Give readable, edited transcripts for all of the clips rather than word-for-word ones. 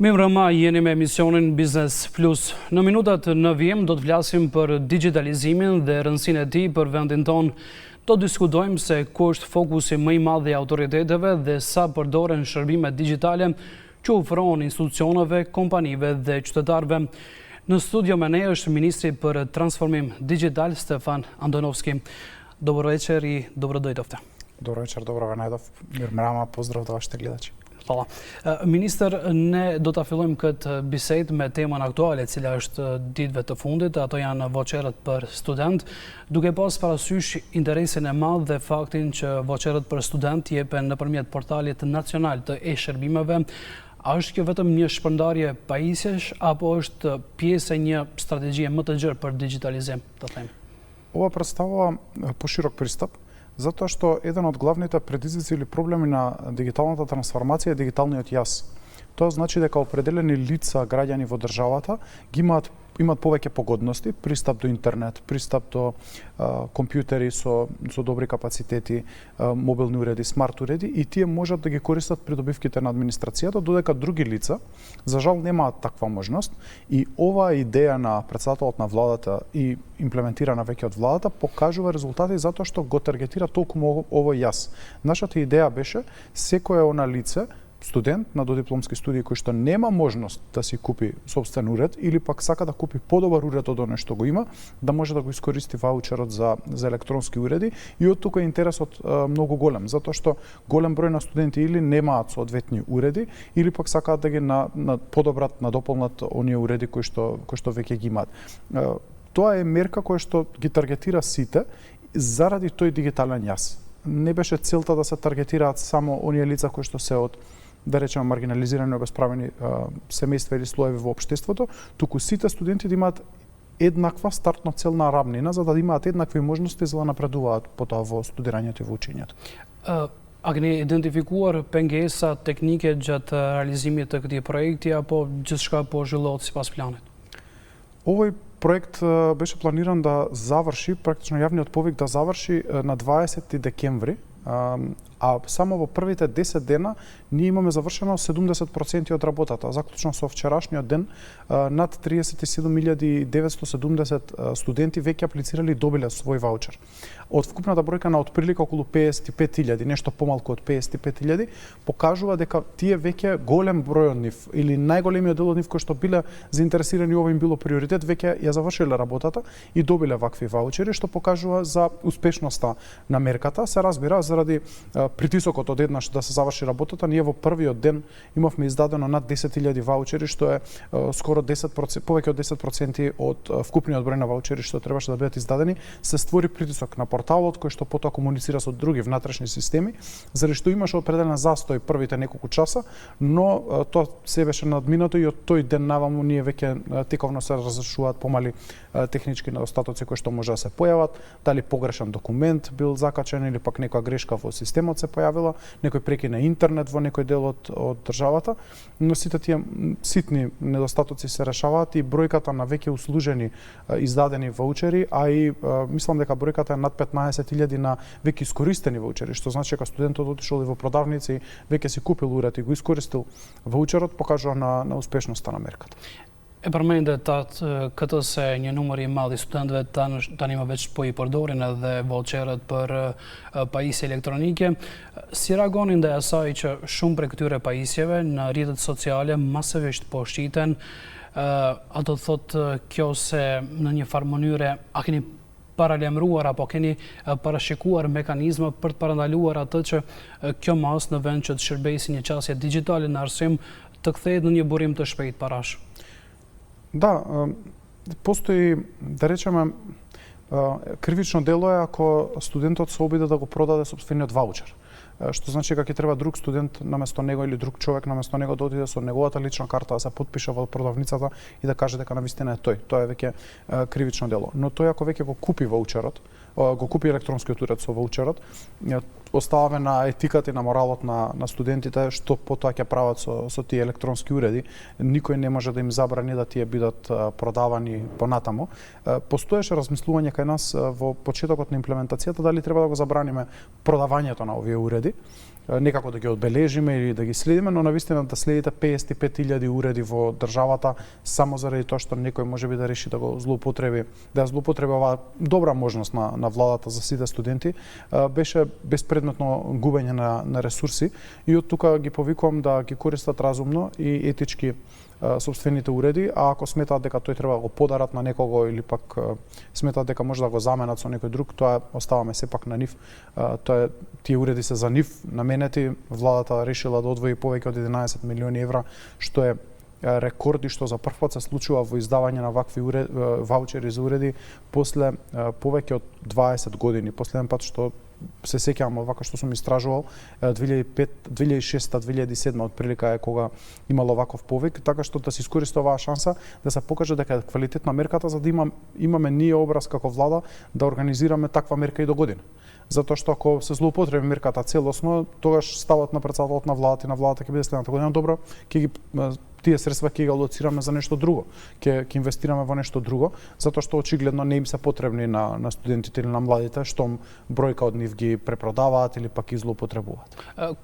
Мемрама jeni me emisionin Biznes Plus. Në minutat në vijim do të flasim për digitalizimin dhe rëndësinë e tij për vendin tonë. Do diskutojmë se ku është fokusi më i madh i autoriteteve dhe sa përdoren shërbimet digjitale që ofrohen institucioneve, kompanive dhe qytetarëve. Në studio me ne është Ministri për Transformim Digital Stefan Andonovski. Dobro večer i dobrodoјдовте. Dobro večer, dobro ga najdov. Mramama, pozdrav do vašите gledači. Hvala. Minister, ne do ta fillojmë këtë bisedë me temën aktuale, e cila është ditëve të fundit, ato janë voucherët për student, duke pas parasysh interesin e madh dhe faktin që voucherët për student jepen nëpërmjet portalit nacional të e-shërbimeve. A është kjo vetëm një shpërndarje pajisjesh apo është pjesë e një strategjie më të gjerë për digitalizim, të themi? Ова представува поширок пристап, затоа што еден од главните предизвици или проблеми на дигиталната трансформација е дигиталниот јас. Тоа значи дека определени лица, граѓани во државата ги имаат повеќе погодности, пристап до интернет, пристап до компјутери со добри капацитети, мобилни уреди, смарт уреди, и тие можат да ги користат придобивките на администрацијата, додека други лица за жал немаат таква можност, и оваа идеја на претседателот на владата и имплементирана веќе од владата покажува резултати затоа што го таргетира толку овој јас. Нашата идеја беше секое она лице, студент на додипломски студии кој што нема можност да си купи собствен уред или пак сака да купи подобар уред од оно што го има, да може да го искористи ваучерот за електронски уреди, и од тука интересот многу голем, затоа што голем број на студенти или немаат соодветни уреди или пак сакаат да ги подобрат, надополнат оние уреди кои што веќе ги имаат. Тоа е мерка која што ги таргетира сите заради тој дигитален јас. Не беше целта да се таргетираат само оние лица кои што се од, да речеме, маргинализирани, обесправени семејства или слоеви во општеството, туку сите студенти да имаат еднаква стартна цел на равнина, за да имаат еднакви можности за да напредуваат потоа во студирањето и во учењето. A keni identifikuar pengesa teknike gjatë realizimit të këtij projekti apo gjithçka po zhvillohet sipas planit? Овој проект беше планиран да заврши, практично јавниот повик да заврши на 20 декември, а само во првите 10 дена ние имаме завршено 70% од работата. Заклучно со вчерашниот ден над 37.970 студенти веќе аплицирали и добиле свој ваучер. Од вкупната бројка на отприлика околу 55.000, нешто помалку од 55.000, покажува дека тие веќе голем број од нив или најголемиот дел од нив кои што биле заинтересирани, ова им било приоритет, веќе ја завршиле работата и добиле вакви ваучери, што покажува за успешноста на мерката. Се разбира, заради притисокот од еднаш да се заврши работата, ние во првиот ден имавме издадено над 10.000 ваучери, што е скоро 10%, повеќе од 10% од вкупниот број на ваучери што требаше да бидат издадени. Се створи притисок на порталот кој што потоа комуницира со други внатрешни системи, заради што имаше определен застој првите неколку часа, но тоа се беше надминато и од тој ден наваму ние веќе тековно се разрешуваат помали технички недостатоци кои што може да се појават, дали погрешен документ бил закачен или пак некоја грешка во системот се појавила, некој прекин на интернет во некој дел од државата, но сите тие ситни недостатоци се решаваат и бројката на веќе услужени издадени ваучери, а и мислам дека бројката е над 15.000 на веќе искористени ваучери, што значи дека студентот отишол и во продавници, веќе си купил уред и го искористил ваучерот, покажува на успешноста на мерката. E përmendet këtë se një numër i madh i studentëve tani më veç po i përdorin edhe voucherët për pajisje elektronike. Si reagonin ndaj asaj që shumë prej këtyre pajisjeve në rrjetet sociale masevisht po shiten? A do thotë kjo se në një farë mënyre a keni paralemruar apo keni parashikuar mekanizma për të parandaluar atë që kjo mas në vend që të shërbejë një qasje digjitale në arsim të kthehet në një burim të shpejt parash? Да, постои, да речеме, кривично дело е ако студентот се обиде да го продаде сопствениот ваучер. Што значи дека ќе треба друг студент наместо него или друг човек наместо него да отиде со неговата лична карта да се потпише во продавницата и да каже дека навистина е тој. Тоа е веќе кривично дело. Но тој ако веќе го купи ваучерот, го купи електронскиот уред со ваучерот, оставаме на етиката и на моралот на студентите што потоа ќе прават со тие електронски уреди. Никој не може да им забрани да тие бидат продавани понатаму. Постоеше размислување кај нас во почетокот на имплементацијата дали треба да го забраниме продавањето на овие уреди, некако да ги одбележиме или да ги следиме, но навистина да следите 55.000 уреди во државата само заради тоа што некој можеби да реши да го злоупотреби, да злоупотреби оваа добра можност на владата за сите студенти, беше безпредметно губење на ресурси и од тука ги повикувам да ги користат разумно и етички сопствените уреди, а ако сметаат дека тој треба да го подарат на некого или пак сметаат дека може да го заменат со некој друг, тоа оставаме сепак на нив. Тие уреди се за нив наменети. Владата решила да одвои повеќе од 11 милиони евра, што е рекорд и што за прв пат се случува во издавање на вакви ваучери за уреди после повеќе од 20 години. Последен пат што се сеќавам овака што сум истражувал 2005, 2006, 2007 отприлика е кога имало ваков повик, така што да се искористи оваа шанса да се покаже дека е квалитетна мерката за да имаме ние образ како влада да организираме таква мерка и до година. Затоа што ако се злоупотреби мерката целосно, тогаш ставот на претседателот на владата и на владата ќе биде следната година добро, тие средства ќе ги алоцираме за нешто друго, ќе инвестираме во нешто друго, затоа што очигледно не им се потребни на студентите или на младите, што бројка од нив ги препродаваат или пак ги злоупотребуваат.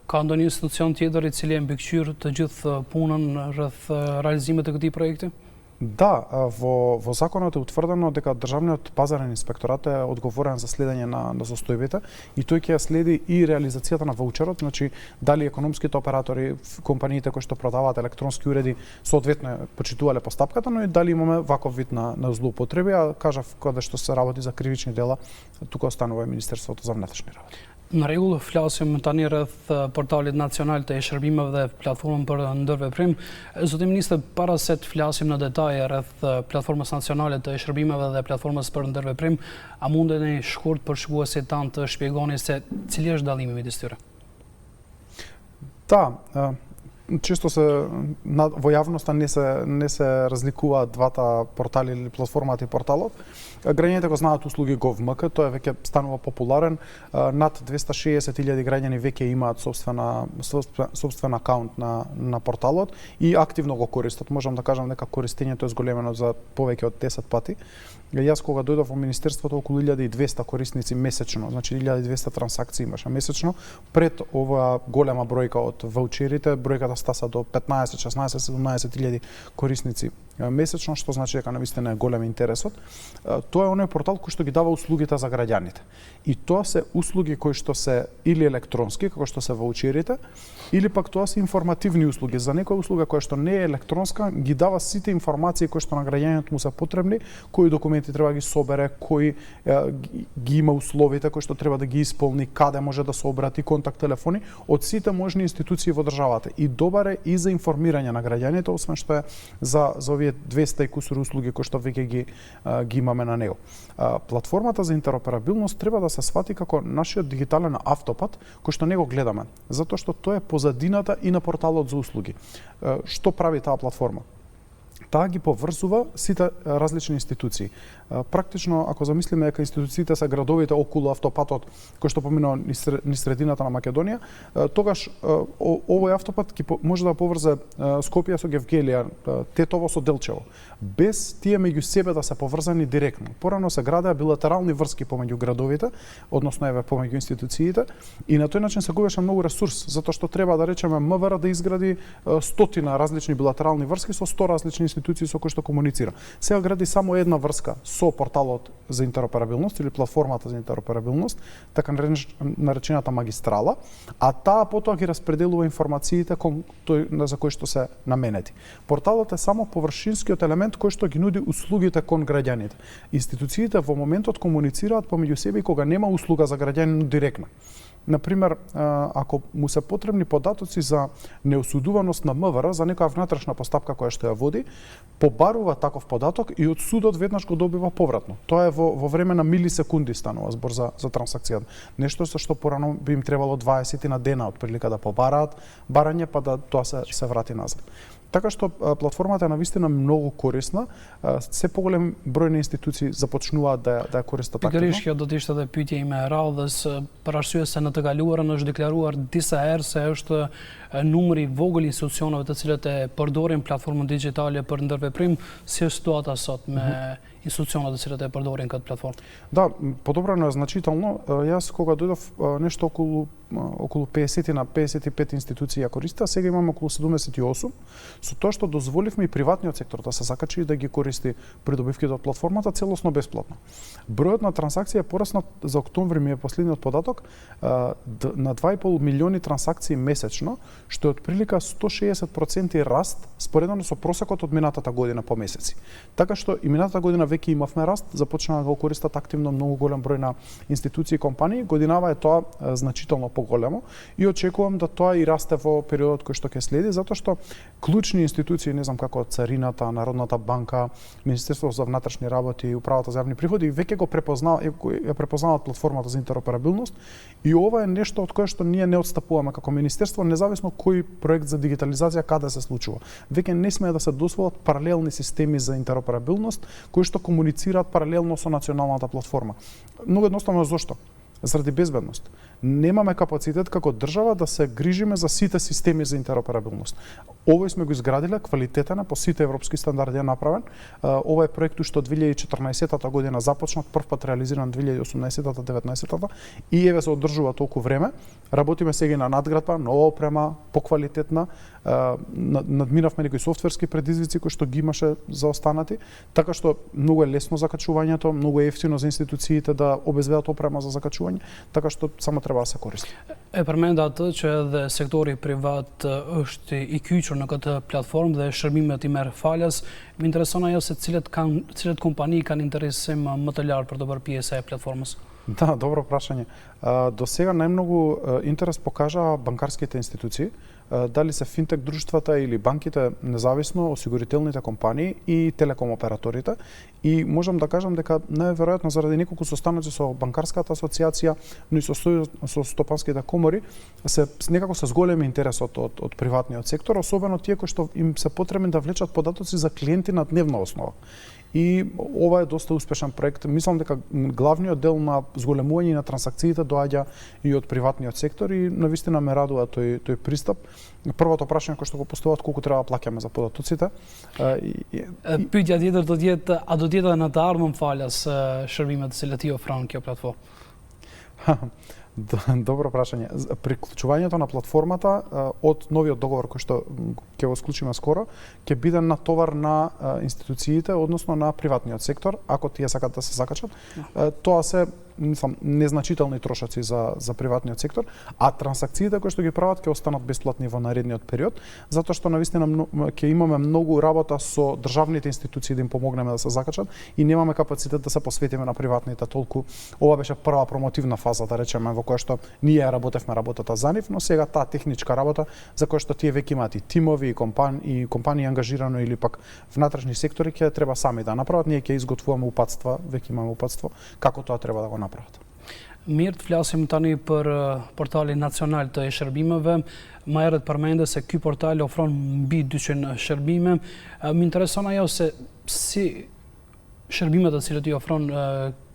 Ka ndonjë институцион tjetër i cili e mbikëqyr të gjithë punën rreth realizimit të këtij projekti? Да, во законот е утврдено дека државниот пазарен инспекторат е одговорен за следење на состојбите и тој ќе следи и реализацијата на ваучерот, значи дали економските оператори, компаниите кои што продаваат електронски уреди соодветно почитувале постапката, но и дали имаме ваков вид на злоупотреби, а кажав кога што се работи за кривични дела, тука останува и Министерството за внатрешни работи. Në rregull, flasim tani rreth portalit nacional të e-shërbimeve dhe platformën për ndërveprim. Zotim Ministër, para se të flasim në detaje rreth platformës nacionale të e-shërbimeve dhe platformës për ndërveprim, a mundeni shkurt për shikuesit tanë të shpjegoni se cili është dallimi midis tyre? Да, често во јавноста не се разликуваат двата портали или платформата и порталот. Граѓаните го знаат услуги Gov.mk, тој веќе станува популарен. Над 260.000 граѓани веќе имаат собствен акаунт на порталот и активно го користат. Можам да кажам дека користењето е зголемено за повеќе од 10 пати. Јас кога дојдов во Министерството, околу 1200 корисници месечно, значи 1200 трансакции имаше месечно. Пред оваа голема бројка од ваучерите, бројката стаса до 15, 16, 17.000 корисници месечно, што значи дека навистина е голем интересот. Тоа е оној портал кој што ги дава услугите за граѓаните. И тоа се услуги кои што се или електронски, како што се ваучерите, или пак тоа се информативни услуги. За некоја услуга која што не е електронска, ги дава сите информации кои што на граѓаниот му се потребни, кои документи треба да ги собере, кои ги има условите кои што треба да ги исполни, каде може да се обрати, контакт телефони од сите можни институции во државата. И добар е и за информирање на граѓаните, освен што е за овие 200 и кусур услуги кои што веќе ги имаме на него. Платформата за интероперабилност треба да се свати како нашиот дигитален автопат кој што не го гледаме, затоа што тоа е позадината и на порталот за услуги. Што прави таа платформа? Таа ги поврзува сите различни институции. Практично, ако замислиме дека институциите се градовите околу автопатот кој што поминува низ средината на Македонија, тогаш овој автопат може да поврзе Скопје со Гевгелија, Тетово со Делчево, без тие меѓу себе да се поврзани директно. Порано се градеа билатерални врски помеѓу градовите, односно помеѓу институциите, и на тој начин се губеше многу ресурс, затоа што треба да речеме МВР да изгради 100 различни билатерални врски со 100 различни институции со кои што комуницира. Сега гради само една врска со порталот за интероперабилност или платформата за интероперабилност, така наречената магистрала, а таа потоа ги распределува информациите за кои што се наменети. Порталот е само површинскиот елемент кој што ги нуди услугите кон граѓаните. Институциите во моментот комуницираат помеѓу себе и кога нема услуга за граѓанин директна. Например, ако му се потребни податоци за неосудуваност на МВР за некоја внатрешна постапка која што ја води, побарува таков податок и од судот веднаш го добива повратно. Тоа е во време на милисекунди станува збор за трансакцијата. Нешто со што порано би им требало 20 на дена од прилика да побараат барање, па да тоа се врати назад. Така што платформата е навистина многу корисна, се поголем број на институции започнуваат да ја користат активно. Pikërisht kjo do të ishte edhe pyetja ime e radhës, për arsye se në të kaluarën është deklaruar disa herë se është numri i vogël institucioneve të cilët e përdorin platformën digjitale për ndërveprim, si është situata sot me институционот да се да ја продорен като платформа? Да, подобрено е значително. Јас кога дојдов нешто околу 50 на 55 институции ја користи, а сега имаме околу 78, со тоа што дозволивме и приватниот сектор да се закачи и да ги користи придобивките од платформата целосно бесплатно. Бројот на трансакции е пораснат за октомври, ми е последниот податок, на 2,5 милиони трансакции месечно, што е отприлика 160% раст споредно со просекот од минатата година по месеци. Така што и минатата година веќе имавме раст, започна да го користат активно многу голем број на институции и компании, годинава е тоа значително поголемо и очекувам да тоа и расте во периодот кој што ќе следи, затоа што клучни институции, не знам како Царината, Народната банка, Министерството за внатрешни работи, Управата за јавни приходи, веќе го препознаваат платформата за интероперабилност и ова е нешто од кое што ние не отстапуваме како министерство, независно кој проект за дигитализација каде се случува. Веќе не смее да се дозволат паралелни системи за интероперабилност кои што комуницираат паралелно со националната платформа. Многу едноставно зошто? Заради безбедност. Немаме капацитет како држава да се грижиме за сите системи за интероперабилност. Овој сме го изградиле, квалитетен по сите европски стандарди е направен. Ова е проект што од 2014 година започнат, прв пат реализиран 2018-19 и еве се одржува толку време. Работиме сега на надградба, нова опрема, поквалитетна. Надминавме некои софтверски предизвици кои што ги имаше за останати, така што многу е лесно закачувањето, многу е ефтино за институциите да обезбедат опрема за закачување, така што само треба да се користи. Përmendat që edhe sektori privat është i kyçur në këtë platformë dhe shërbimet i merr falas. Më intereson ajo se cilat kompani kanë interesim më të lartë për të bërë pjesë e platformës. Да, добро прашање. До сега најмногу интерес покажа банкарските институции, дали се финтек друштвата или банките независно, осигурителните компании и телеком операторите. И можам да кажам дека најверојатно заради неколку состаноци со банкарската асоциација, но и со стопанските комори, некако се зголеми интересот од приватниот сектор, особено тие кои што им се потребни да влечат податоци за клиенти на дневна основа. И ова е доста успешен проект. Мислам дека главниот дел на зголемување на трансакциите доаѓа и од приватниот сектор и навистина ме радува тој пристап. Првото прашање кој што го поставуваат колку треба да плаќаме за податоците. Pyetja tjetër do të jetë a do të jetë në të ardhmen falas shërbimet që ti ofron kjo platformë? Добро прашање. Приклучувањето на платформата од новиот договор кој што ќе го склучиме скоро, ќе биде натовар на институциите, односно на приватниот сектор, ако тие сакат да се закачат. Тоа се незначителни трошоци за приватниот сектор, а трансакциите кои што ги прават ќе останат бесплатни во наредниот период, затоа што навистина ќе имаме многу работа со државните институции да им помогнеме да се закачат и немаме капацитет да се посветиме на приватните толку. Ова беше прва промотивна фаза, да речеме, во која што ние работевме работата за нив, но сега таа техничка работа за која што тие веќе имаат и тимови и компании ангажирано или пак внатрешни сектори ќе треба сами да направат, ние ќе изготвуваме упатства, веќе имаме упатство како тоа треба да го направат. Mirë, të flasim tani për portalin nacional të e-shërbimeve. Më herët përmende se ky portal ofron mbi 200 shërbime. Më intereson ajo se si shërbimet të cilët i ofron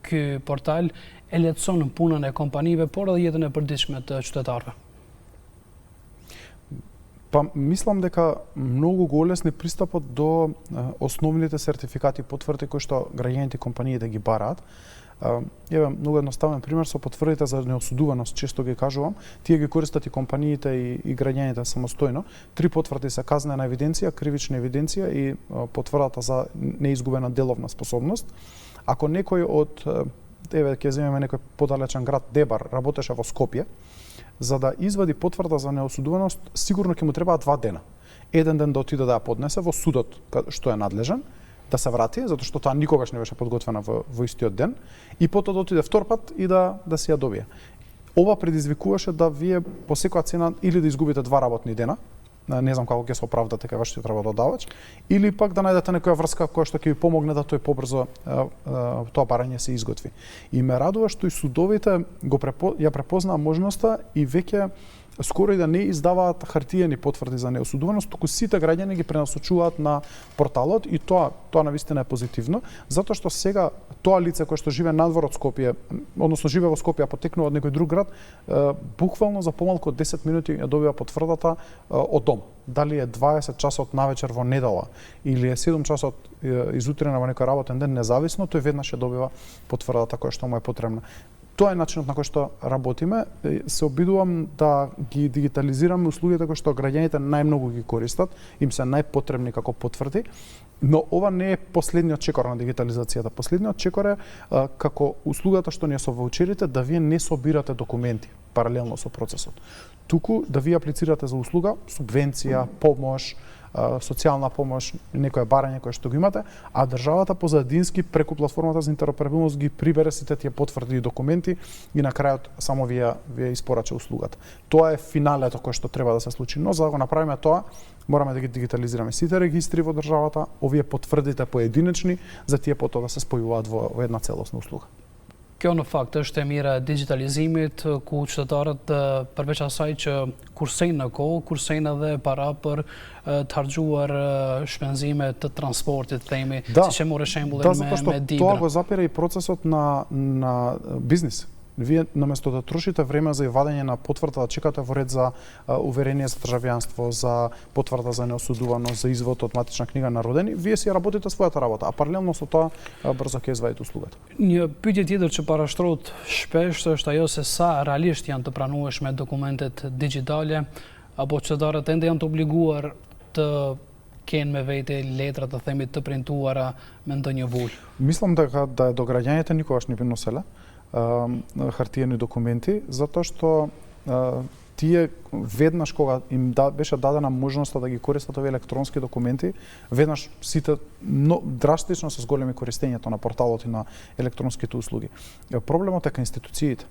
ky portal e lehtëson punën e kompanive, por edhe jetën e përditshme të qytetarëve. Па мислам дека многу го олесни пристапот до основните сертификати и потврди кои што граѓаните и компаниите ги бараат. Еве многу едноставен пример со потврдите за неосудуваност, често ги кажувам, тие ги користат и компаниите и граѓаните самостојно. 3 потврди се казнена евиденција, кривична евиденција и потврдата за неизгубена деловна способност. Ако некој од ќе земеме некој подалечен град, Дебар, работеше во Скопје, за да извади потврда за неосудуваност, сигурно ќе му требаат 2 дена. Еден ден да отиде да ја поднесе во судот што е надлежен, да се врати, затоа што таа никогаш не беше подготвена во истиот ден, и потоа да отиде втор пат и да си ја добие. Ова предизвикуваше да вие по секоја цена или да изгубите 2 работни дена, не знам како ќе се оправдате кај вашиот работодавач, или пак да најдете некоја врска која што ќе ви помогне да тој побрзо тоа барање се изготви. И ме радува што и судовите ја препознаа можноста и веќе скоро и да не издаваат хартиени потврди за неосудуваност, туку сите граѓани ги пренасочуваат на порталот и тоа навистина е позитивно, затоа што сега тоа лице кое што живее надвор од Скопје, односно живее во Скопје, а потекнува од некој друг град, буквално за помалку од 10 минути ја добива потврдата од дом. Дали е 20 часот навечер во недела или е 7 часот изутрена во некој работен ден, независно, тој веднаш ја добива потврдата која што му е потребна. Тоа е начинот на кој што работиме. Се обидувам да ги дигитализираме услугите кои што граѓаните најмногу ги користат, им се најпотребни како потврди, но ова не е последниот чекор на дигитализацијата. Последниот чекор е како услугата што ни е со ваучерите, да вие не собирате документи паралелно со процесот. Туку да вие аплицирате за услуга, субвенција, помош, социјална помош, некое барање кое што го имате, а државата позадински преку платформата за интероперабилност ги прибере сите тие потврди и документи и на крајот само вие испорача услугата. Тоа е финалето кое што треба да се случи, но за да го направиме тоа, мораме да ги дигитализираме сите регистри во државата, овие потврдите поединечни, за тие потоа да се спојуваат во една целосна услуга. Kjo në fakt është e mira e digitalizimit, ku qytetarët përveç asaj që kursejnë në kohë, kursejnë edhe para për të harxuar shpenzime të transportit, themi, siç e morë shembullin me Dibra. Тоа го запира и процесот на бизнис. Вие наместо да трошите време за вадење на потврда, да чекате во ред за уверение за државјанство, за потврда за неосудуваност, за извод од матична книга на родени, вие си работите својата работа, а паралелно со тоа брзо ќе извадите услугата. Një pyetje tjetër që parashtrohet shpesh është ajo se sa realisht janë të pranueshme dokumentet digjitale, apo qytetarët ende janë të obliguar të kenë me vete letra të themi të printuara me ndonjë vull. Мислам дека да до граѓаните никогаш не би носеле хартиени документи, затоа што тие веднаш кога им беше дадена можноста да ги користат овие електронски документи, веднаш сите драстично се зголеми користењето на порталот и на електронските услуги. Проблемот е кај институциите.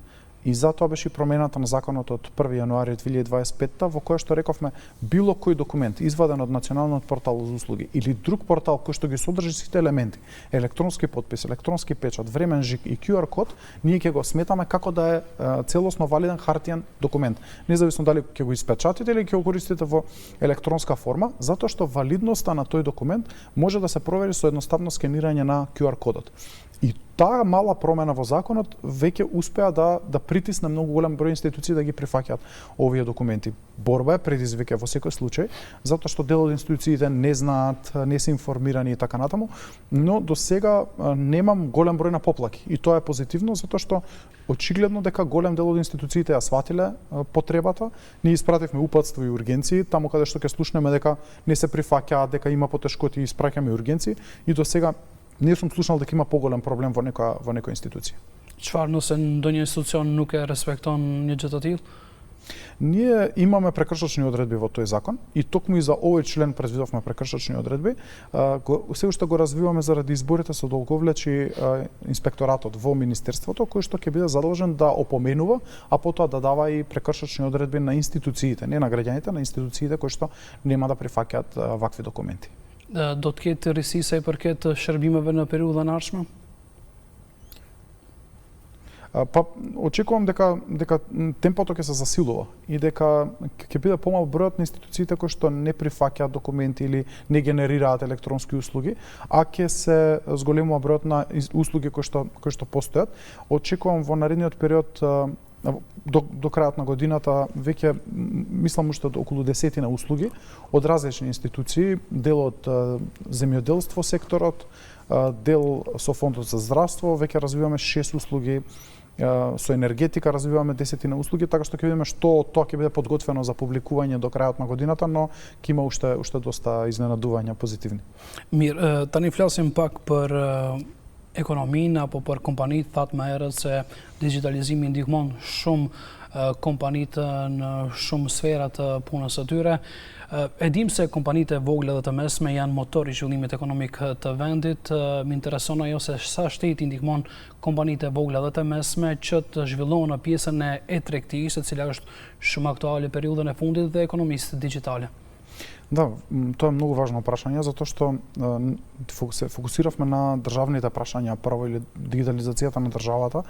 И затоа беше промената на законот од 1 јануари 2025 во која што рековме било кој документ изваден од националниот портал за услуги или друг портал кој што ги содржи сите елементи, електронски подпис, електронски печат, времен жиг и QR код, ние ќе го сметаме како да е целосно валиден хартиен документ. Независно дали ќе го испечатите или ќе го користите во електронска форма, затоа што валидноста на тој документ може да се провери со едноставно скенирање на QR кодот. И таа мала промена во законот веќе успеа да притисне многу голем број институции да ги прифаќаат овие документи. Борба е предизвика во секој случај, затоа што дел од институциите не знаат, не се информирани и така натаму, но до сега немам голем број на поплаки. И тоа е позитивно, затоа што очигледно дека голем дел од институциите ја сватиле потребата. Ние испративме упатство и ургенции, таму каде што ќе слушнеме дека не се прифаќаат, дека има потешкоти, испраќаме ургенции и до сега не сум слушнал дека има поголем проблем во некоја институција. Çfarë nëse ndonjë институцион nuk e respekton një gjë të tillë? Ние имаме прекршочни одредби во тој закон и токму и за овој член предвидовме прекршочни одредби. Се уште го развиваме заради изборите со долговлечи инспекторатот во министерството, кој што ќе биде задолжен да опоменува, а потоа да дава и прекршочни одредби на институциите, не на граѓаните, на институциите кои што нема да прифаќаат вакви документи. Do të ketë risi sa i përket shërbimeve në periudhën e ardhshme? Па очекувам дека темпото ќе се засилува и дека ќе биде помал бројот на институциите кои што не прифаќаат документи или не генерираат електронски услуги, а ќе се зголемува бројот на услуги кои што постојат. Очекувам во наредниот период до крајот на годината веќе мислам уште околу 10 услуги од различни институции, дел од земјоделство секторот, дел со фондот за здравство, веќе развиваме 6 услуги, со енергетика развиваме 10 услуги, така што ќе видиме што тоа ќе биде подготвено за публикување до крајот на годината, но ќе има уште доста изненадувања позитивни. Mirë, tani flasim pak për ekonominë apo për kompanitë, thatë më herët se digitalizimi ndihmon shumë kompanitë në shumë sfera të punës së tyre. E dim se kompanitë e vogla dhe të mesme janë motor i zhvillimit ekonomik të vendit. Më intereson ajo se sa shteti ndihmon kompanitë e vogla dhe të mesme që të zhvillohen në pjesën e tregtisë, e cila është shumë aktuale periudhën e fundit dhe ekonomisë digjitale. Да, тоа е многу важно прашање, затоа што се фокусиравме на државните прашања, прво или дигитализацијата на државата,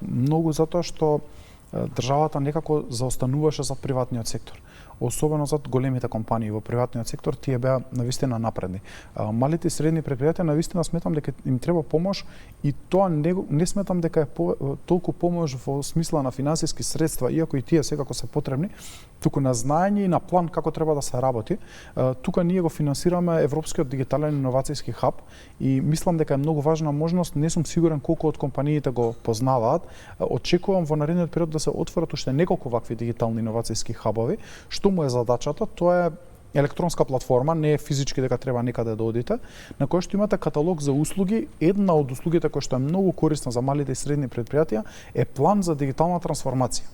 многу затоа што државата некако заостануваше за приватниот сектор. Особено зад големите компании во приватниот сектор, тие беа навистина напредни. Малите и средни предпријатија навистина сметам дека им треба помош и тоа не сметам дека е толку помош во смисла на финансиски средства, иако и тие секако се потребни, туку на знаење и на план како треба да се работи. Тука ние го финансираме Европскиот дигитален иновацијски хаб и мислам дека е многу важна можност, не сум сигурен колку од компаниите го познаваат. Очекувам во наредниот период да се отворат уште неколку вакви дигитални иновацијски хабови. Што му е задачата? Тоа е електронска платформа, не е физички дека треба некаде да одите, на кој што имате каталог за услуги. Една од услугите која што е многу корисна за малите и средни предпријатија е план за дигитална трансформација.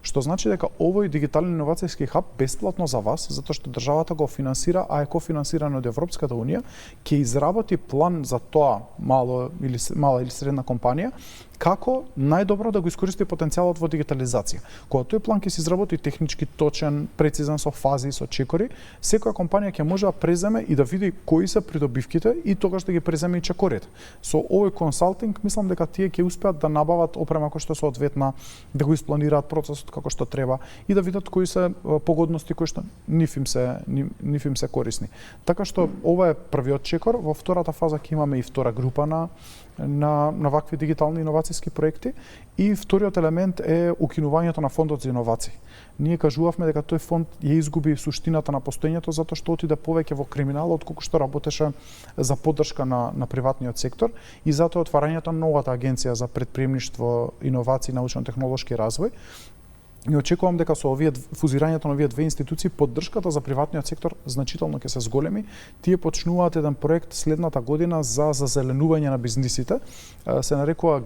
Што значи дека овој дигитален иновацијски хаб бесплатно за вас, затоа што државата го финансира, а е кофинансирано од Европската унија, ќе изработи план за тоа мала или средна компанија, како најдобро да го искористи потенцијалот во дигитализација. Кога тој план ќе се изработи технички точен, прецизен, со фази, со чекори, секоја компанија ќе може да преземе и да види кои се придобивките и тогаш да ги преземе и чекорите. Со овој консалтинг мислам дека тие ќе успеат да набават опрема која што е соодветна, да го испланираат процесот како што треба и да видат кои се погодности кои што нив им се корисни. Така што ова е првиот чекор, во втората фаза ќе имаме и втора група на вакви дигитални иновацијски проекти и вториот елемент е укинувањето на фондот за иновации. Ние кажувавме дека тој фонд ја изгуби суштината на постоењето затоа што отиде повеќе во криминал отколку што работеше за поддршка на приватниот сектор и затоа отварањето на новата агенција за претприемништво, иновации и научно-технолошки развој. И очекувам дека со фузирањето на овие две институции поддршката за приватниот сектор значително ќе се зголеми. Тие почнуваат еден проект следната година за зазеленување на бизнисите. Се нарекува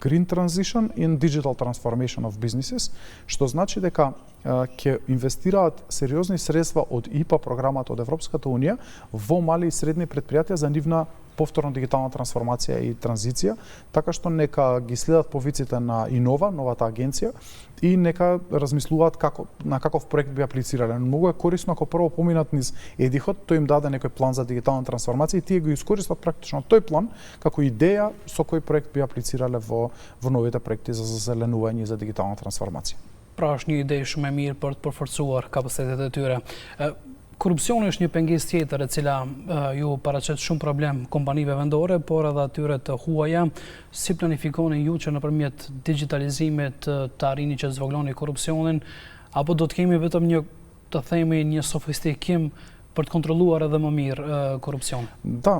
Green Transition in Digital Transformation of Businesses, што значи дека ќе инвестираат сериозни средства од ИПА програмата од Европската унија во мали и средни предпријатија за нивна повторно дигитална трансформација и транзиција, така што нека ги следат повиците на Инова, новата агенција, и нека размислуваат на каков проект би аплицирале. Многу е корисно ако прво поминат низ ЕДИХот, тој им даде некој план за дигитална трансформација и тие го искористат практично тој план како идеја со кој проект би аплицирале во новите проекти за зазеленување и за дигитална трансформација. Pra është një ide shumë e mirë për të përforcuar kapacitetet e tyre. Korupcioni është një pengesë tjetër e cila ju paraqet shumë problem kompanive vendore, por edhe atyre të huaja. Si planifikoni ju që nëpërmjet digitalizimit të arrini që zvogloni korupcionin, apo do të kemi vetëm një sofistikim për të kontrolluar edhe më mirë korupcion? Да,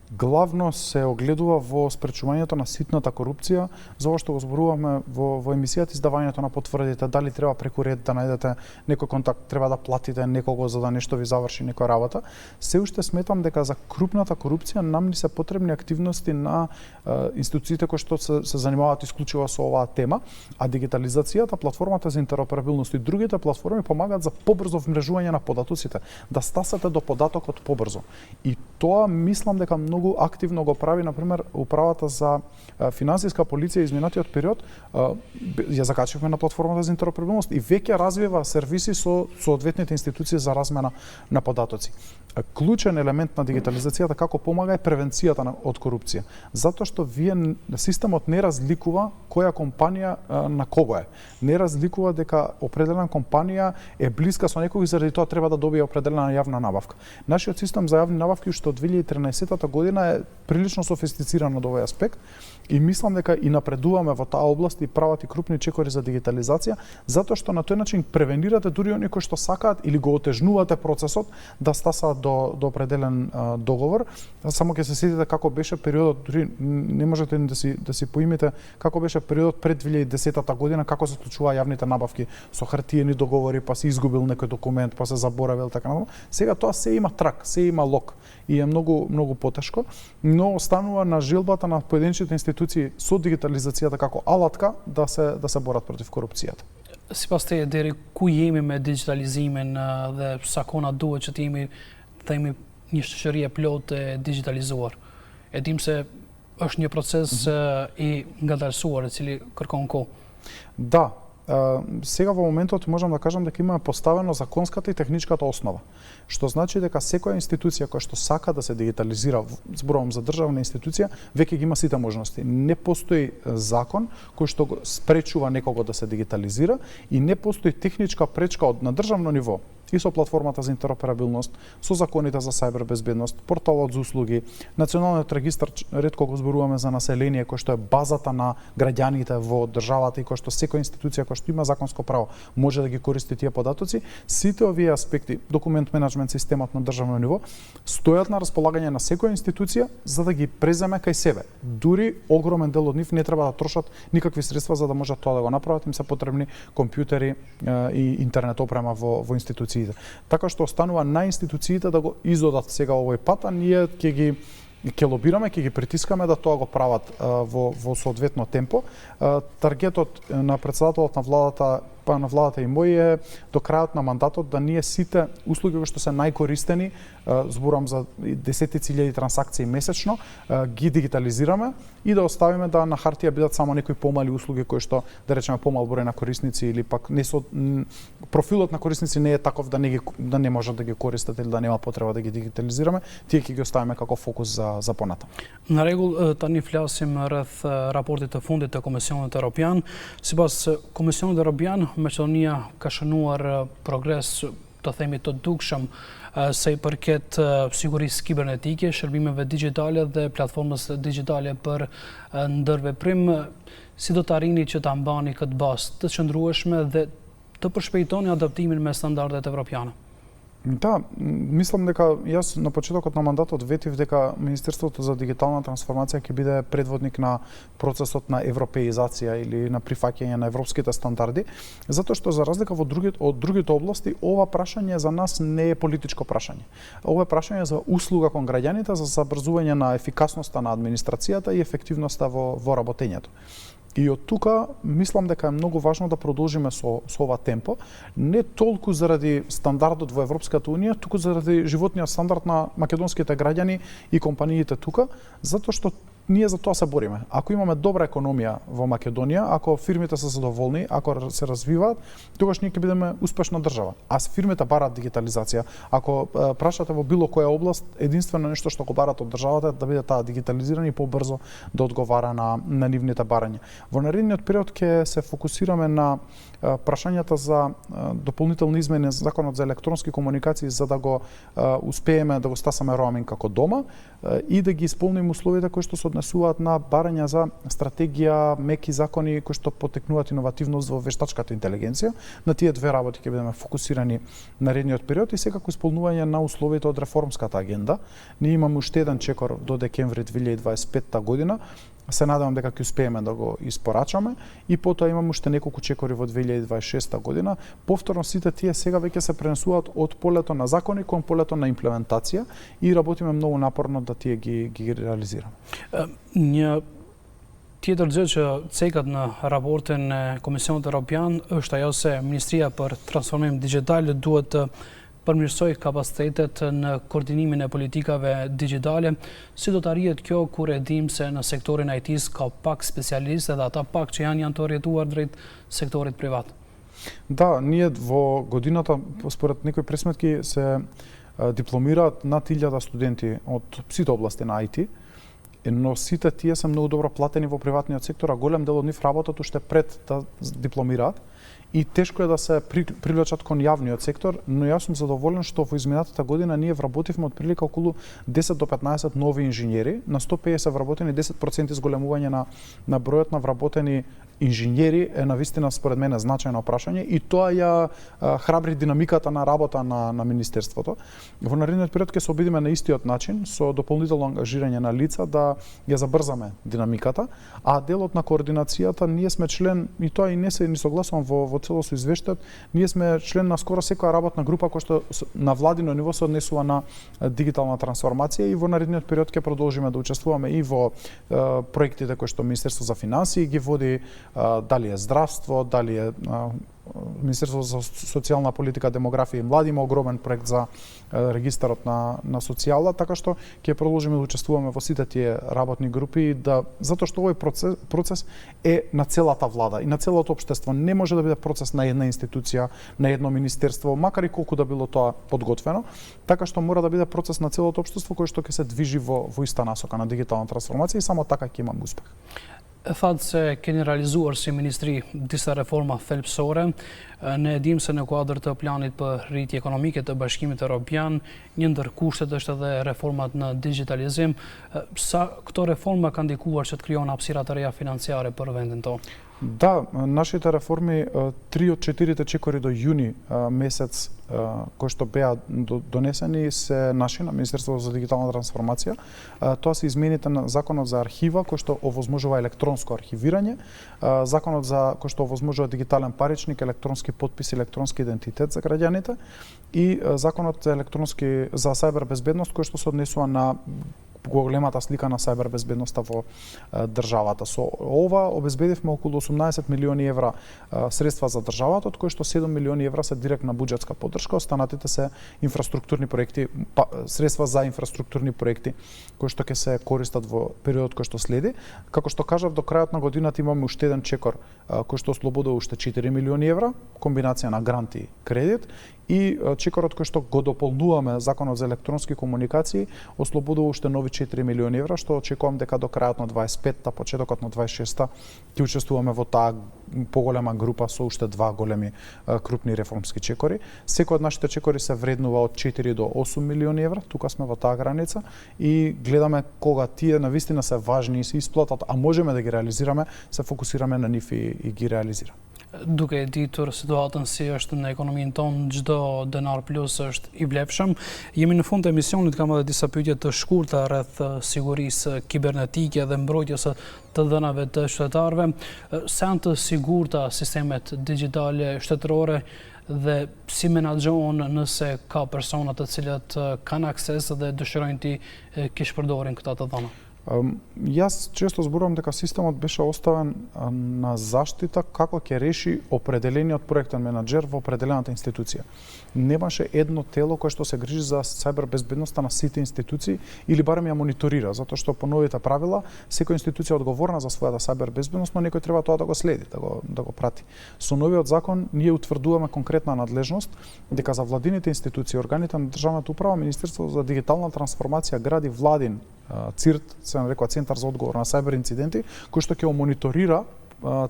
главно се огледува во спречувањето на ситната корупција, за ова што го зборуваме во емисијата, издавањето на потврдите, дали треба преку ред да најдете некој контакт, треба да платите некого за да нешто ви заврши некоја работа. Се уште сметам дека за крупната корупција нам ни се потребни активности на институциите кои што се занимаваат исклучиво со оваа тема, а дигитализацијата, платформата за интероперабилност и другите платформи помагаат за побрзо вмрежување на податоците, да стасате до податокот побрзо. И тоа мислам дека многу активно го прави, например, управата за финансиска полиција изминатиот период, ја закачивме на платформата за интероперабилност и веќе развива сервиси со соодветните институции за размена на податоци. Клучен елемент на дигитализацијата како помага е превенцијата од корупција. Затоа што системот не разликува која компанија на кого е. Не разликува дека определена компанија е блиска со некој и заради тоа треба да добие определена јавна набавка. Нашиот систем за јавни набавки уште од 2013 година е прилично софистициран од овој аспект и мислам дека и напредуваме во таа област и прават и крупни чекори за дигитализација, затоа што на тој начин превенирате дури оние кои што сакаат или го отежнувате процесот да стасаат до определен договор. Само ќе се сетите како беше периодот, дури не можете ни да си поимите како беше периодот пред 2010 година, како се случуваа јавните набавки со хартиени договори, па се изгубил некој документ, па се заборавил така натаму. Сега тоа се има трак, се има лог и е многу потешко, но останува на желбата на поединечните институции со дигитализацијата како алатка да се борат против корупцијата. Sipas teje, deri ku jemi me digitalizimin dhe sa kona duhet që t'jemi themi një shoqëri e plotë e digitalizuar? E dim se është një proces i ngadalësuar i cili kërkon kohë. Да, Сега во моментот можам да кажам дека имаме поставено законската и техничката основа, што значи дека секоја институција која што сака да се дигитализира, зборувам за државна институција, веќе ги има сите можности. Не постои закон кој што го спречува некого да се дигитализира и не постои техничка пречка на државно ниво и со платформата за интероперабилност, со законите за сајбер безбедност, порталот за услуги, националниот регистар, ретко го зборуваме за население, кој што е базата на граѓаните во државата и кој што секоја институција која што има законско право може да ги користи тие податоци. Сите овие аспекти, документ менеджмент системот на државно ниво, стојат на располагање на секоја институција за да ги преземе кај себе. Дури огромен дел од нив не треба да трошат никакви средства за да можат тоа да го направат, им се потребни компјутери и интернет опрема во институциите. Така што останува на институциите да го изодат сега овој пат, а ние ќе лобираме, ќе ги притискаме да тоа го прават во соодветно темпо. Таргетот на председателот на владата, па на владата и мој е до крајот на мандатот да ние сите услуги кои што се најкористени, зборам за десетици илјади трансакции месечно, ги дигитализираме и да оставиме да на хартија бидат само некои помали услуги кои што, да речеме, помал број на корисници или пак не со профилот на корисници не е таков да не можат да ги користат или да нема потреба да ги дигитализираме, тие ќе ги оставиме како фокус за понатаму. На регул тани фласим ррeth рапортите фундит të Komisionit Evropian. Sipas Komisionit Evropian, Maqedonia ka shënuar progres, të themi, të dukshëm se i përket sigurisë kibernetike, shërbimeve digjitale dhe platformës digjitale për ndërveprim. Si do të arrini që ta mbani këtë bazë të qëndrueshme dhe të përshpejtoni adaptimin me standardet evropiane? Да, мислам дека јас на почетокот на мандатот ветив дека Министерството за дигитална трансформација ќе биде предводник на процесот на европеизација или на прифаќање на европските стандарди, затоа што за разлика од другите области, ова прашање за нас не е политичко прашање. Ова е прашање за услуга кон граѓаните, за забрзување на ефикасноста на администрацијата и ефективноста во работењето. И од тука мислам дека е многу важно да продолжиме со ова темпо, не толку заради стандардот во Европската унија, туку заради животниот стандард на македонските граѓани и компаниите тука, затоа што ние за тоа се бориме. Ако имаме добра економија во Македонија, ако фирмите се задоволни, ако се развиваат, тогаш ние ќе бидеме успешна држава. А фирмите бараат дигитализација. Ако прашате во било која област, единствено нешто што го бараат од државата е да биде таа дигитализирана и побрзо да одговара на нивните барања. Во наредниот период ќе се фокусираме на прашањата за дополнителни измени на законот за електронски комуникации за да го успееме да го стасаме роаминг како дома и да ги исполниме условите кои што се однесуваат на барања за стратегија, меки закони кои што потекнуваат иновативност во вештачката интелигенција. На тие две работи ќе бидеме фокусирани наредниот период и секако исполнување на условите од реформската агенда. Ние имаме уште еден чекор до декември 2025 година. Се надевам дека ќе успееме да го испорачаме и потоа имаме уште неколку чекори во 2026 година. Повторно сите тие сега веќе се пренесуваат од полето на закони кон полето на имплементација и работиме многу напорно да тие ги реализираме. Një tjetër gjë që cekat në raportin e Komisionit Evropian është ajo se Ministria për Transformim Digital duhet të përmirësoj kapacitetet në koordinimin e politikave digjitale. Si do të arrihet kjo kur e dim se në sektorin IT-s ka pak specialistë dhe ata pak që janë të orientuar drejt sektorit privat? Да, ние во годината, според некои пресметки, се дипломираат над 1000 студенти од сите области на IT, но сите тие се многу добро платени во приватниот сектор, а голем дел од нив работат уште пред да дипломираат. И тешко е да се привлечат кон јавниот сектор, но јас сум задоволен што во изминатата година ние вработивме отприлика околу 10 до 15 нови инженери, на 150 вработени 10% изголемување на бројот на вработени инженери е навистина според мене значајно прашање и тоа ја храбри динамиката на работа на министерството. Во наредниот период ќе се обидиме на истиот начин со дополнително ангажирање на лица да ја забрзаме динамиката, а делот на координацијата ние сме член и тоа и не се ни согласувам во цело со извештајот, ние сме член на скоро секоја работна група која што на владино ниво се однесува на дигитална трансформација и во наредниот период ќе продолжиме да учествуваме и во проектите кои што Министерство за финансии ги води, дали е здравство, дали е Министерство за социјална политика, демографија и млади има огромен проект за регистарот на социјала, така што ќе продолжиме да учествуваме во сите тие работни групи, затоа што овој процес е на целата влада и на целото општество. Не може да биде процес на една институција, на едно министерство, макар и колку да било тоа подготвено, така што мора да биде процес на целото општество кој што ќе се движи во иста насока на дигитална трансформација и само така ќе имаме успех. Thatë se keni realizuar si ministri disa reforma thelbësore. Ne dim se në kuadër të planit për rritje ekonomike të Bashkimit Evropian, një ndër kushtet është edhe reformat në digitalizim. Sa këto reforma kanë ndikuar që të krijon hapësira të reja financiare për vendin tonë? Да, нашите реформи, 3 од 4 чекори до јуни месец кои што беа донесени се наши на Министерството за дигитална трансформација. Тоа се измените на Законот за архива кој што овозможува електронско архивирање, Законот за кој што овозможува дигитален паричник, електронски подпис, електронски идентитет за граѓаните и Законот за сајбер безбедност кој што се однесува на големата слика на сајбер безбедноста во државата. Со ова обезбедивме околу 18 милиони евра средства за државата, од кои што 7 милиони евра се директна буџетска поддршка, останатите се инфраструктурни проекти, средства за инфраструктурни проекти кои што ќе се користат во периодот кој што следи. Како што кажав, до крајот на годината имаме уште еден чекор кој што ослободува уште 4 милиони евра, комбинација на грант и кредит, и чекорот кој што го дополнуваме Законот за електронски комуникации ослободува уште нови 4 милиони евра, што очекувам дека до крајот на 25-та, почетокот на 26-та ќе учествуваме во таа поголема група со уште два големи крупни реформски чекори. Секој од нашите чекори се вреднува од 4 до 8 милиони евра, тука сме во таа граница и гледаме кога тие навистина се важни и се исплатат, а можеме да ги реализираме, се фокусираме на нив и ги реализираме. Duke e ditur situatën si është në ekonominë tonë, çdo denar plus është i vlefshëm. Jemi në fund të emisionit, kam edhe disa pyetje të shkurta rreth sigurisë kibernetike dhe mbrojtjes të dhënave të qytetarëve. Sa janë të sigurta sistemet digjitale shtetërore dhe si menaxhohen nëse ka persona të cilët kanë akses dhe dëshirojnë të kish përdorin këta të dhëna? Јас често зборувам дека системот беше оставен на заштита како ќе реши определениот проектен менаџер во определената институција. Немаше едно тело кое што се грижи за сајбер безбедноста на сите институции или барем ја мониторира, затоа што по новите правила секоја институција е одговорна за својата сајбер безбедност, но некој треба тоа да го следи, да го прати. Со новиот закон ние утврдуваме конкретна надлежност дека за владините институции, органите на државната управа, Министерството за дигитална трансформација гради владин ЦИРТ, се нарекува Центар за одговор на сајбер инциденти, кој што ќе мониторира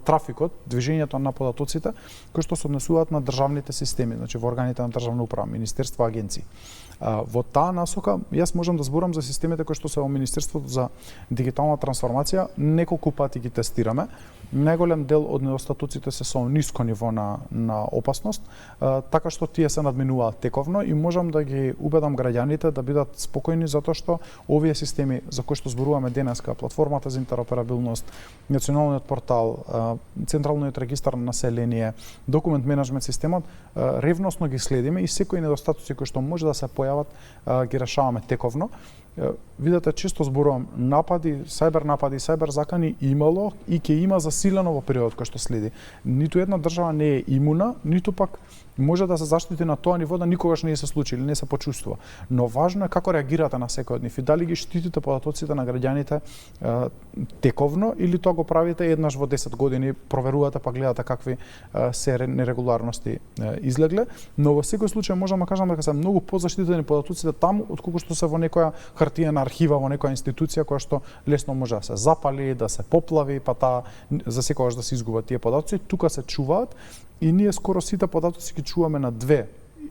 трафикот, движењето на податоците кои што се однесуваат на државните системи, значи во органите на државна управа, министерства, агенции. Во таа насока, јас можам да зборам за системите кои што се во Министерството за дигитална трансформација, неколку пати ги тестираме. Најголем дел од недостатоците се со ниско ниво на опасност, така што тие се надминуваат тековно и можам да ги убедам граѓаните да бидат спокојни затоа што овие системи за кои што зборуваме денеска, платформата за интероперабилност, националниот портал, централниот регистар на население, документ менеджмент системот, ревносно ги следиме и секои недостатоци кои што може да се појават ги решаваме тековно. Видете, често зборувам, сајбер закани имало и ќе има засилено во периодот кој што следи. Ниту една држава не е имуна, ниту пак може да се заштити на тоа ниво да никогаш не се случи или не се почувствува. Но важно е како реагирате на секој од нив и дали ги штитите податоците на граѓаните тековно или тоа го правите еднаш во 10 години, проверувате па гледате какви се нерегуларности излегле, но во секој случај можам да кажам дека се многу позаштитени податоците таму отколку што се во некоја хартиена архива во некоја институција која што лесно може да се запали, да се поплави, па таа за секогаш да се изгубат тие податоци, тука се чуваат и ние скоро сите податоци ги чуваме на 2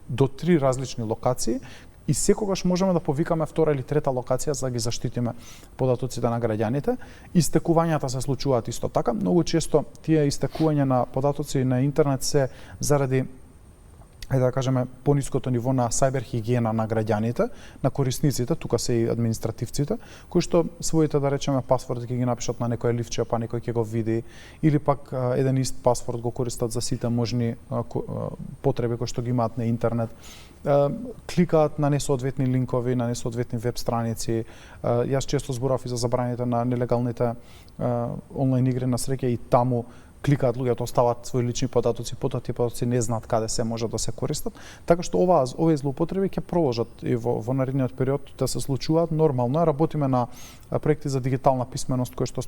до 3 различни локации и секогаш можеме да повикаме втора или трета локација за да ги заштитиме податоците на граѓаните. Истекувањата се случуваат исто така. Многу често тие истекувања на податоци на интернет се заради да кажеме пониското ниво на сајбер хигиена на граѓаните, на корисниците, тука се и административците, кои што своите да речеме пасворди ќе ги напишат на некој ливче, па некој ќе го види, или пак еден ист пасворд го користат за сите можни потреби кои што ги имаат на интернет. Кликаат на несоодветни линкови, на несоодветни веб страници. Јас често зборав и за забраните на нелегалните онлайн игри на среќа и таму кликаат луѓето, остават своји лични податоци, потоа тие податоци не знаат каде се може да се користат. Така што овие злоупотреби ќе продолжат и во наредниот период да се случуваат. Нормално е, работиме на проекти за дигитална писменост кои што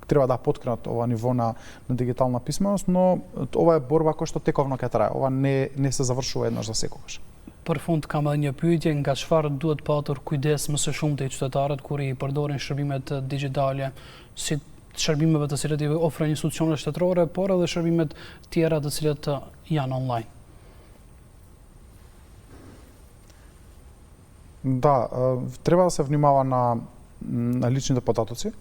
треба да поткренат ова ниво на дигитална писменост, но ова е борба која што тековно ќе трае. Ова не се завршува еднаш за секогаш. Për fund kam edhe një pyetje, nga çfarë duhet patur kujdes më së shumti qytetarët kur i përdorin shërbimet digjitale, si shërbimeve të cilat i ofrojnë institucionet shtetërore, por edhe shërbimet tjera të cilat janë online. Да, треба да се внимава на личните податоци.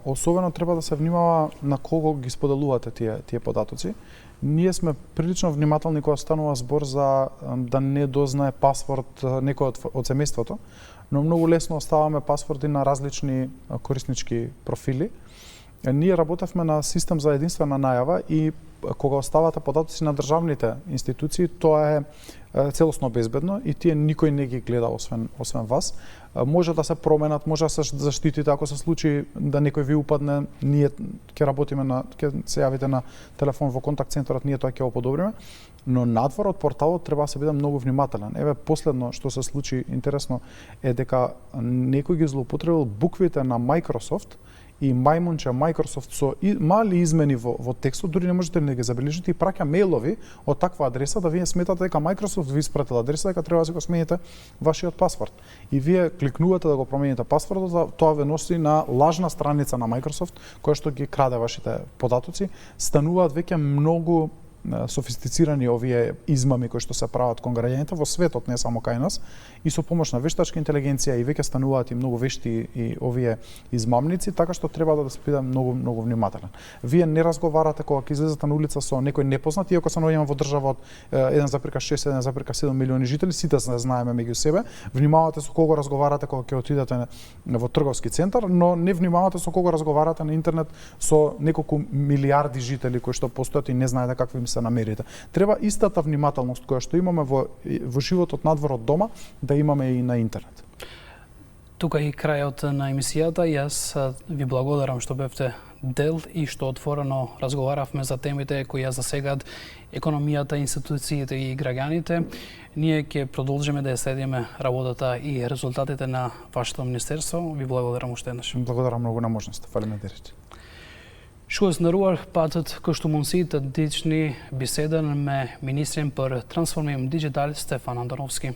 Особено треба да се внимава на кого ги споделувате тие податоци. Ние сме прилично внимателни кога станува збор за да не дознае пасворд некој од семејството, но многу лесно оставаме пасворди на различни кориснички профили. Ние работевме на систем за единствена најава и кога оставате податоци на државните институции, тоа е целосно безбедно и тие никој не ги гледа освен вас. Може да се променат, може да се заштитите ако се случи да некој ви упадне, ние ќе работиме ќе се јавите на телефон во контакт центарот, ние тоа ќе го подобриме, но надвор од порталот треба да се биде многу внимателен. Еве последно што се случи интересно е дека некој ги злоупотребил буквите на Microsoft и мајмунче Microsoft со мали измени во текстот, дури не можете да ги забележите, и праќа мејлови од таква адреса да вие сметате дека Microsoft ви испратил адреса дека треба да си го смените вашиот пасворд. И вие кликнувате да го промените пасвордот, тоа ве носи на лажна страница на Microsoft која што ги краде вашите податоци. Стануваат веќе многу софистицирани овие измами кои што се прават кон граѓаните во светот, не само кај нас, и со помош на вештачка интелигенција и веќе стануваат и многу вешти и овие измамници, така што треба да биде многу внимателен. Вие не разговарате кога ќе излезете на улица со некој непознат, иако се наоѓаме во држава од 1,6-1,7 милиони жители, сите се знаеме меѓу себе. Внимавате со кого разговарате кога ќе отидете во трговски центар, но не внимавате со кого разговарате на интернет со неколку милиарди жители кои што постојат и не знаете какви им се намерите. Треба истата внимателност која што имаме во животот надвор од дома, да имаме и на интернет. Тука и крајот на емисијата. Јас ви благодарам што бевте дел и што отворено разговаравме за темите кои ја засегат економијата, институциите и граѓаните. Ние ќе продолжиме да ја следиме работата и резултатите на вашето министерство. Ви благодарам уште еднаш. Благодарам многу на можноста. Фалемендерите. Shkues ndëruar, patët kështu mundësi të ndiqni bisedën me Ministrin për Transformim Digital Stefan Andonovski.